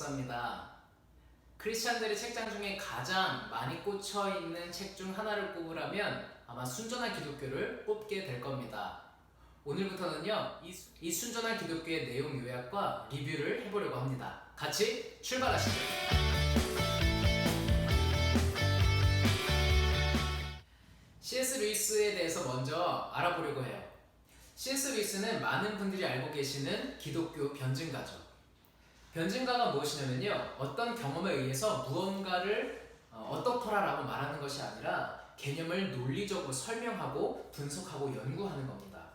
목사입니다. 크리스찬들의 책장 중에 가장 많이 꽂혀 있는 책 중 하나를 꼽으라면 아마 순전한 기독교를 꼽게 될 겁니다. 오늘부터는요, 이 순전한 기독교의 내용 요약과 리뷰를 해보려고 합니다. 같이 출발하시죠. C.S. 루이스에 대해서 먼저 알아보려고 해요. C.S. 루이스는 많은 분들이 알고 계시는 기독교 변증가죠. 변증가가 무엇이냐면요, 어떤 경험에 의해서 무언가를 어떻더라라고 말하는 것이 아니라 개념을 논리적으로 설명하고 분석하고 연구하는 겁니다.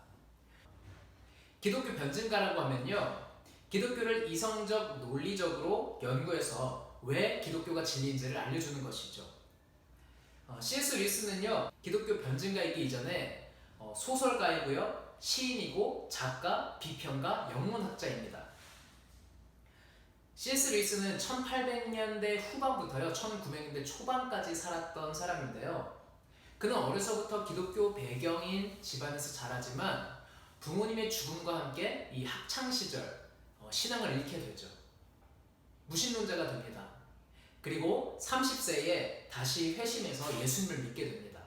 기독교 변증가라고 하면요, 기독교를 이성적 논리적으로 연구해서 왜 기독교가 진리인지를 알려주는 것이죠. C.S. 루이스는요, 기독교 변증가이기 이전에 소설가이고요, 시인이고 작가, 비평가, 영문학자입니다. C.S. 루이스는 1800년대 후반부터요 1900년대 초반까지 살았던 사람인데요. 그는 어려서부터 기독교 배경인 집안에서 자라지만 부모님의 죽음과 함께 이 학창시절 신앙을 잃게 되죠. 무신론자가 됩니다. 그리고 30세에 다시 회심해서 예수님을 믿게 됩니다.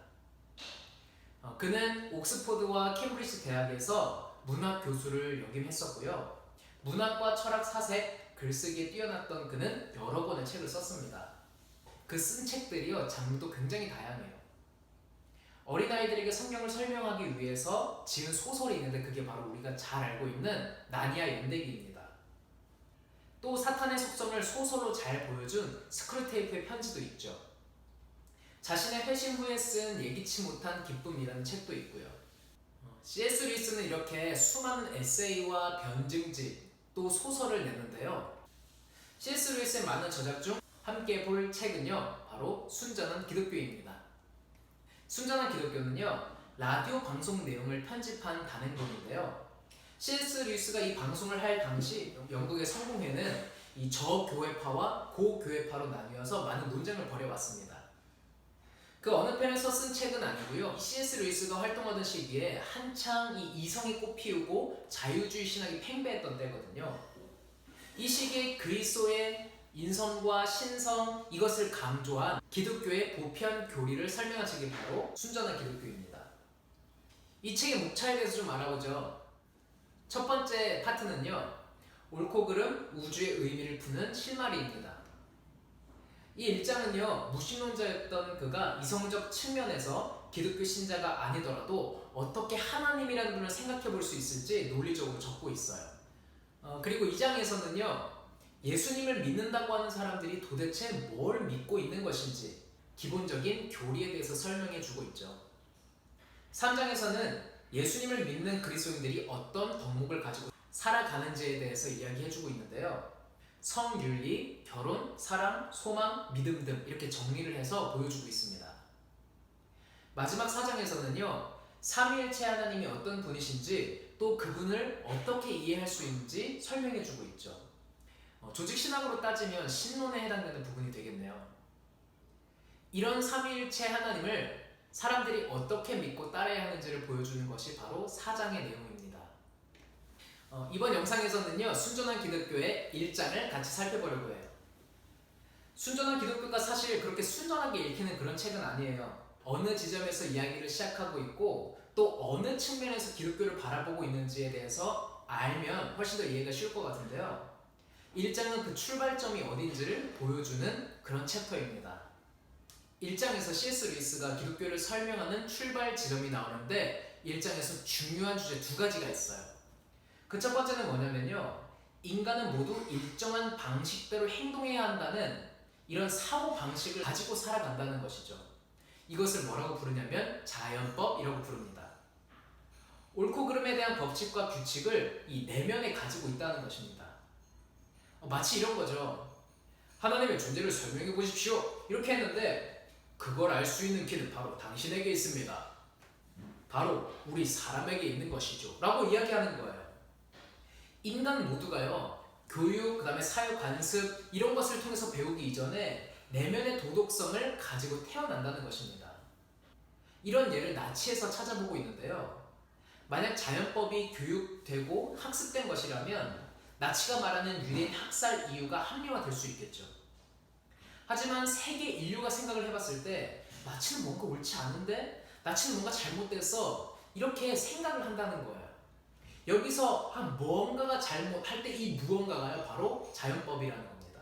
그는 옥스포드와 캠브리지 대학에서 문학 교수를 역임했었고요. 문학과 철학, 사색, 글쓰기에 뛰어났던 그는 여러 권의 책을 썼습니다. 그 쓴 책들이요, 장르도 굉장히 다양해요. 어린아이들에게 성경을 설명하기 위해서 지은 소설이 있는데 그게 바로 우리가 잘 알고 있는 나니아 연대기입니다. 또 사탄의 속성을 소설로 잘 보여준 스크루테이프의 편지도 있죠. 자신의 회심 후에 쓴 예기치 못한 기쁨이라는 책도 있고요. C.S. 루이스는 이렇게 수많은 에세이와 변증집, 또 소설을 내는데요. C.S. 루이스의 많은 저작 중 함께 볼 책은요, 바로 순전한 기독교입니다. 순전한 기독교는요, 라디오 방송 내용을 편집한 단행본인데요. C.S. 루이스가 이 방송을 할 당시 영국의 성공회는 이 저교회파와 고교회파로 나뉘어서 많은 논쟁을 벌여왔습니다. 그 어느 편에서 쓴 책은 아니고요. C.S. 루이스가 활동하던 시기에 한창 이 이성이 꽃피우고 자유주의 신학이 팽배했던 때거든요. 이 시기에 그리스도의 인성과 신성, 이것을 강조한 기독교의 보편 교리를 설명한 책이 바로 순전한 기독교입니다. 이 책의 목차에 대해서 좀 알아보죠. 첫 번째 파트는요, 옳고 그름, 우주의 의미를 푸는 실마리입니다. 이 1장은요, 무신론자였던 그가 이성적 측면에서 기독교 신자가 아니더라도 어떻게 하나님이라는 분을 생각해 볼 수 있을지 논리적으로 적고 있어요. 그리고 2장에서는요, 예수님을 믿는다고 하는 사람들이 도대체 뭘 믿고 있는 것인지 기본적인 교리에 대해서 설명해 주고 있죠. 3장에서는 예수님을 믿는 그리스도인들이 어떤 덕목을 가지고 살아가는지에 대해서 이야기해 주고 있는데요. 성, 윤리, 결혼, 사랑, 소망, 믿음 등 이렇게 정리를 해서 보여주고 있습니다. 마지막 4장에서는요, 삼위일체 하나님이 어떤 분이신지 또 그분을 어떻게 이해할 수 있는지 설명해 주고 있죠. 조직신학으로 따지면 신론에 해당되는 부분이 되겠네요. 이런 삼위일체 하나님을 사람들이 어떻게 믿고 따라야 하는지를 보여주는 것이 바로 4장의 내용입니다. 이번 영상에서는요, 순전한 기독교의 1장을 같이 살펴보려고 해요. 순전한 기독교가 사실 그렇게 순전하게 읽히는 그런 책은 아니에요. 어느 지점에서 이야기를 시작하고 있고 또 어느 측면에서 기독교를 바라보고 있는지에 대해서 알면 훨씬 더 이해가 쉬울 것 같은데요. 1장은 그 출발점이 어딘지를 보여주는 그런 챕터입니다. 1장에서 C.S. 루이스가 기독교를 설명하는 출발 지점이 나오는데 1장에서 중요한 주제 2가지가 있어요. 그 첫 번째는 뭐냐면요, 인간은 모두 일정한 방식대로 행동해야 한다는 이런 사고 방식을 가지고 살아간다는 것이죠. 이것을 뭐라고 부르냐면 자연법이라고 부릅니다. 옳고 그름에 대한 법칙과 규칙을 이 내면에 가지고 있다는 것입니다. 마치 이런 거죠. 하나님의 존재를 설명해 보십시오. 이렇게 했는데 그걸 알 수 있는 길은 바로 당신에게 있습니다. 바로 우리 사람에게 있는 것이죠. 라고 이야기하는 거예요. 인간 모두가요, 교육, 그 다음에 사회 관습 이런 것을 통해서 배우기 이전에 내면의 도덕성을 가지고 태어난다는 것입니다. 이런 예를 나치에서 찾아보고 있는데요. 만약 자연법이 교육되고 학습된 것이라면 나치가 말하는 유대인 학살 이유가 합리화될 수 있겠죠. 하지만 세계 인류가 생각을 해봤을 때 나치는 뭔가 옳지 않은데? 나치는 뭔가 잘못됐어. 이렇게 생각을 한다는 거예요. 여기서 뭔가가 잘못할 때 이 무언가가요, 바로 자연법이라는 겁니다.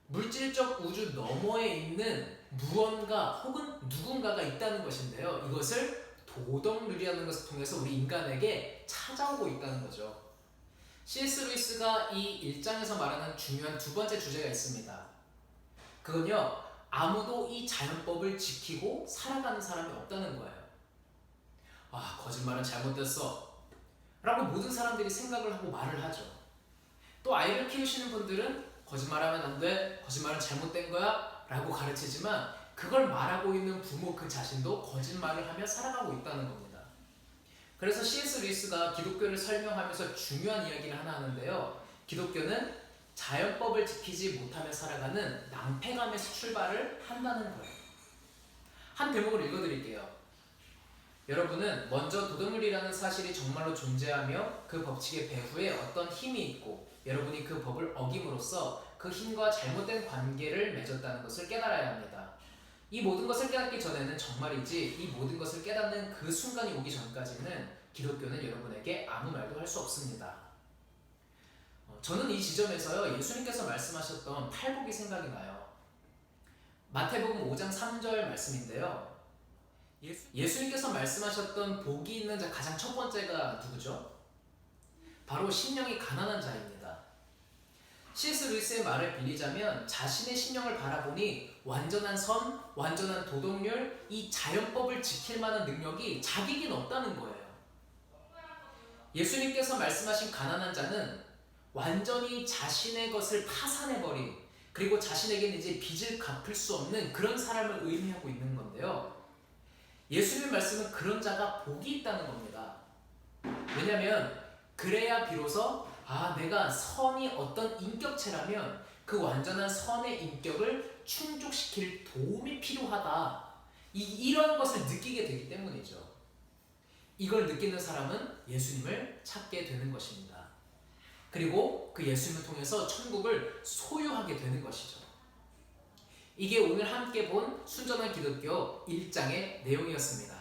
물질적 우주 너머에 있는 무언가 혹은 누군가가 있다는 것인데요. 이것을 도덕률이라는 것을 통해서 우리 인간에게 찾아오고 있다는 거죠. C.S. 루이스가 이 1장에서 말하는 중요한 두 번째 주제가 있습니다. 그건요, 아무도 이 자연법을 지키고 살아가는 사람이 없다는 거예요. 거짓말은 잘못됐어 라고 모든 사람들이 생각을 하고 말을 하죠. 또 아이를 키우시는 분들은 거짓말하면 안 돼, 거짓말은 잘못된 거야 라고 가르치지만 그걸 말하고 있는 부모 그 자신도 거짓말을 하며 살아가고 있다는 겁니다. 그래서 C.S. 루이스가 기독교를 설명하면서 중요한 이야기를 하나 하는데요. 기독교는 자연법을 지키지 못하며 살아가는 낭패감에서 출발을 한다는 거예요. 한 대목을 읽어드릴게요. 여러분은 먼저 도덕률이라는 사실이 정말로 존재하며 그 법칙의 배후에 어떤 힘이 있고 여러분이 그 법을 어김으로써 그 힘과 잘못된 관계를 맺었다는 것을 깨달아야 합니다. 이 모든 것을 깨닫기 전에는 정말이지 이 모든 것을 깨닫는 그 순간이 오기 전까지는 기독교는 여러분에게 아무 말도 할 수 없습니다. 저는 이 지점에서요, 예수님께서 말씀하셨던 팔복이 생각이 나요. 마태복음 5장 3절 말씀인데요. 예수님께서 말씀하셨던 복이 있는 자 가장 첫 번째가 누구죠? 바로 심령이 가난한 자입니다. C.S. 루이스의 말을 빌리자면 자신의 심령을 바라보니 완전한 선, 완전한 도덕률, 이 자연법을 지킬 만한 능력이 자기에겐 없다는 거예요. 예수님께서 말씀하신 가난한 자는 완전히 자신의 것을 파산해버린, 그리고 자신에게는 이제 빚을 갚을 수 없는 그런 사람을 의미하고 있는 건데요. 예수님 말씀은 그런 자가 복이 있다는 겁니다. 왜냐하면 그래야 비로소 내가 선이 어떤 인격체라면 그 완전한 선의 인격을 충족시킬 도움이 필요하다. 이런 것을 느끼게 되기 때문이죠. 이걸 느끼는 사람은 예수님을 찾게 되는 것입니다. 그리고 그 예수님을 통해서 천국을 소유하게 되는 것이죠. 이게 오늘 함께 본 순전한 기독교 1장의 내용이었습니다.